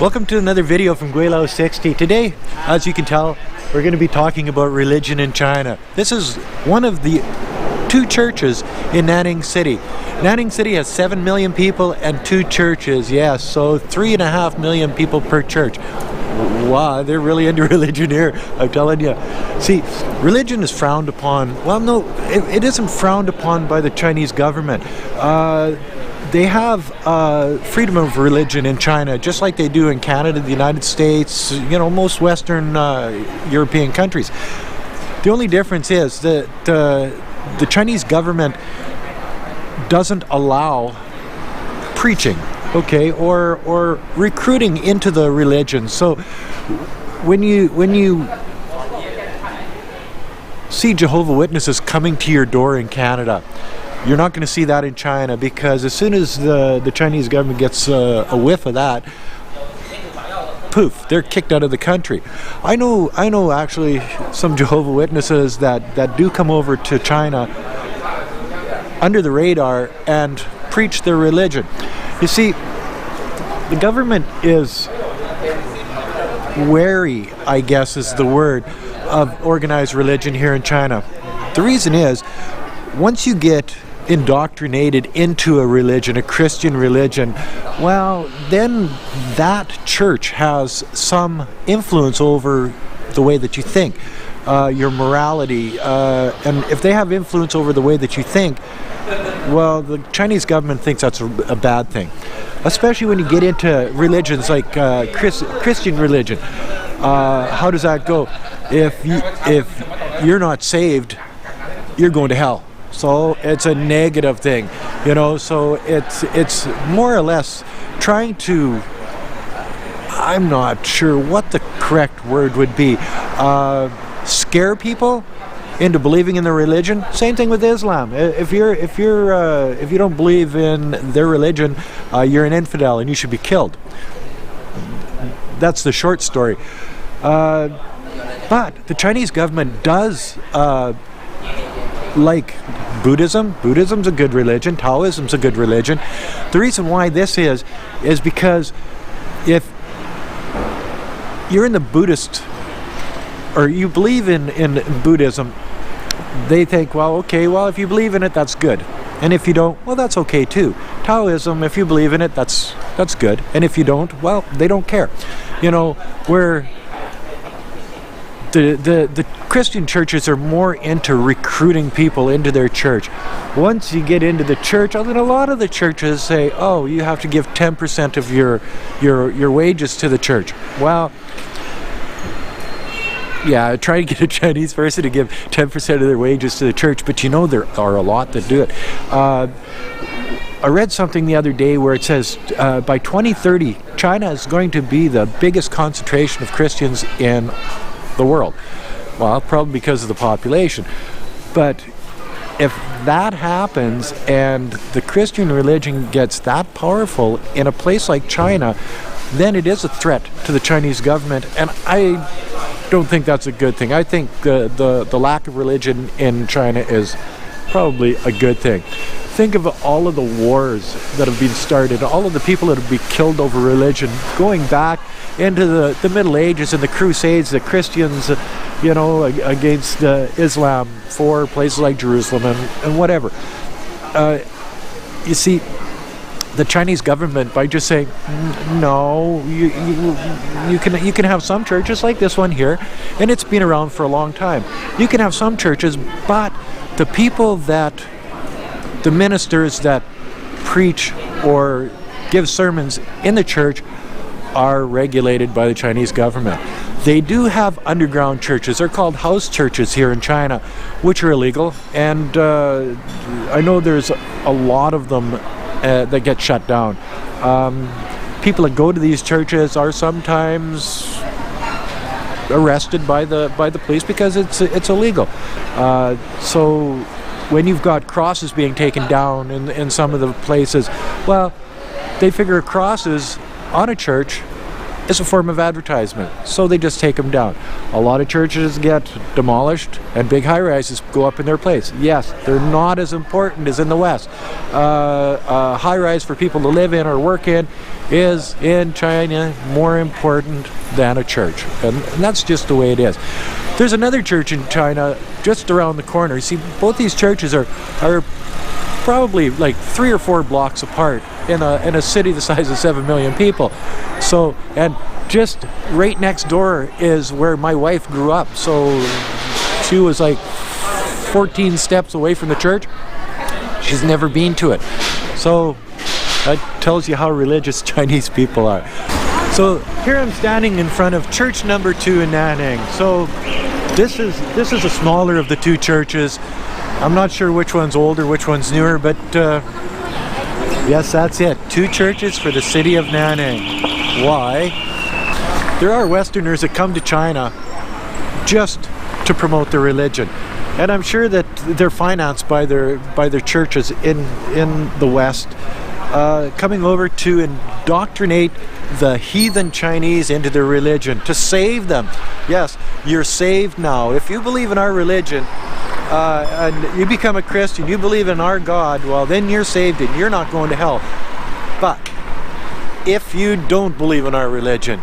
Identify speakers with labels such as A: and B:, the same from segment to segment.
A: Welcome to another video from Gweilo 60. Today, as you can tell, we're going to be talking about religion in China. This is one of the two churches in Nanning City. Nanning City has 7 million people and 2 churches. Yes, so 3.5 million people per church. Wow, they're really into religion here, I'm telling you. See, religion is frowned upon. Well, no, it isn't frowned upon by the Chinese government. They have freedom of religion in China, just like they do in Canada, the United States, you know, most Western European countries. The only difference is that the Chinese government doesn't allow preaching, okay, or recruiting into the religion. So when you see Jehovah Witnesses coming to your door in Canada, you're not going to see that in China, because as soon as the Chinese government gets a whiff of that, poof, they're kicked out of the country. I know actually some Jehovah Witnesses that do come over to China under the radar and preach their religion. You see, the government is wary, I guess is the word, of organized religion here in China. The reason is, once you get indoctrinated into a religion, a Christian religion, well, then that church has some influence over the way that you think, your morality, and if they have influence over the way that you think, well, the Chinese government thinks that's a bad thing, especially when you get into religions like Christian religion. How does that go? If you're not saved, you're going to hell. So it's a negative thing, you know, so it's more or less trying to, I'm not sure what the correct word would be, scare people into believing in their religion. Same thing with Islam. If you don't believe in their religion, you're an infidel and you should be killed. That's the short story. But the Chinese government does like Buddhism. Buddhism's a good religion. Taoism's a good religion. The reason why this is because if you're in the Buddhist, or you believe in Buddhism, they think, well, okay, well, if you believe in it, that's good. And if you don't, well, that's okay too. Taoism, if you believe in it, that's good. And if you don't, well, they don't care. You know, where the Christian churches are more into recruiting people into their church. Once you get into the church, then a lot of the churches say, oh, you have to give 10% of your wages to the church. Well, yeah, try to get a Chinese person to give 10% of their wages to the church, but you know there are a lot that do it. I read something the other day where it says by 2030, China is going to be the biggest concentration of Christians in the world. Well, probably because of the population. But if that happens and the Christian religion gets that powerful in a place like China, then it is a threat to the Chinese government, and I don't think that's a good thing. I think the lack of religion in China is probably a good thing. Think of all of the wars that have been started, all of the people that have been killed over religion, going back into the Middle Ages and the Crusades, the Christians, you know, against Islam for places like Jerusalem and whatever. You see, the Chinese government, by just saying, no, you can have some churches like this one here, and it's been around for a long time. You can have some churches, but the people the ministers that preach or give sermons in the church are regulated by the Chinese government. They do have underground churches. They're called house churches here in China, which are illegal, and I know there's a lot of them that get shut down. People that go to these churches are sometimes arrested by the police because it's illegal. So when you've got crosses being taken down in some of the places, well, they figure crosses on a church is a form of advertisement, so they just take them down. A lot of churches get demolished and big high-rises go up in their place. Yes, they're not as important as in the West. A high-rise for people to live in or work in is in China more important than a church, and that's just the way it is. There's another church in China just around the corner. You see, both these churches are probably like 3 or 4 blocks apart in a city the size of 7 million people. So, and just right next door is where my wife grew up. So she was like 14 steps away from the church. She's never been to it. So that tells you how religious Chinese people are. So here I'm standing in front of church number 2 in Nanning. So this is a smaller of the 2 churches. I'm not sure which one's older, which one's newer, but yes, that's it. 2 churches for the city of Nanning. Why? There are Westerners that come to China just to promote their religion, and I'm sure that they're financed by their churches in the West, coming over to indoctrinate the heathen Chinese into their religion, to save them. Yes, you're saved now. If you believe in our religion, and you become a Christian, you believe in our God, well, then you're saved and you're not going to hell. But if you don't believe in our religion,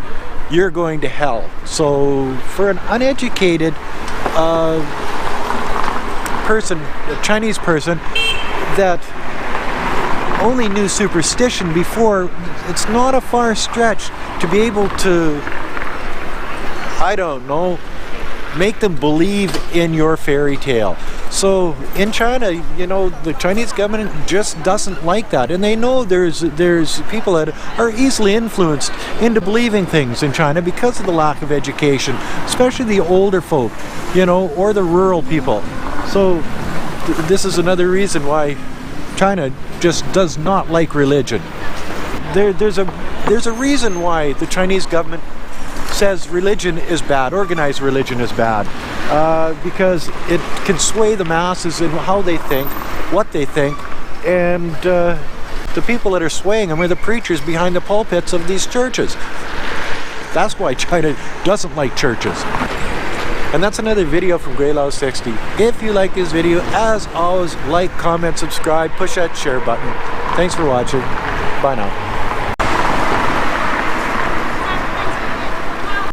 A: you're going to hell. So for an uneducated person, a Chinese person that only knew superstition before, it's not a far stretch to be able to, I don't know, make them believe in your fairy tale. So in China, you know, the Chinese government just doesn't like that, and they know there's people that are easily influenced into believing things in China because of the lack of education, especially the older folk, you know, or the rural people. So this is another reason why China just does not like religion. There's a reason why the Chinese government says religion is bad, organized religion is bad, because it can sway the masses in how they think, what they think, and the people that are swaying them are the preachers behind the pulpits of these churches. That's why China doesn't like churches. And that's another video from Gweilo 60. If you like this video, as always, like, comment, subscribe, push that share button. Thanks for watching. Bye now.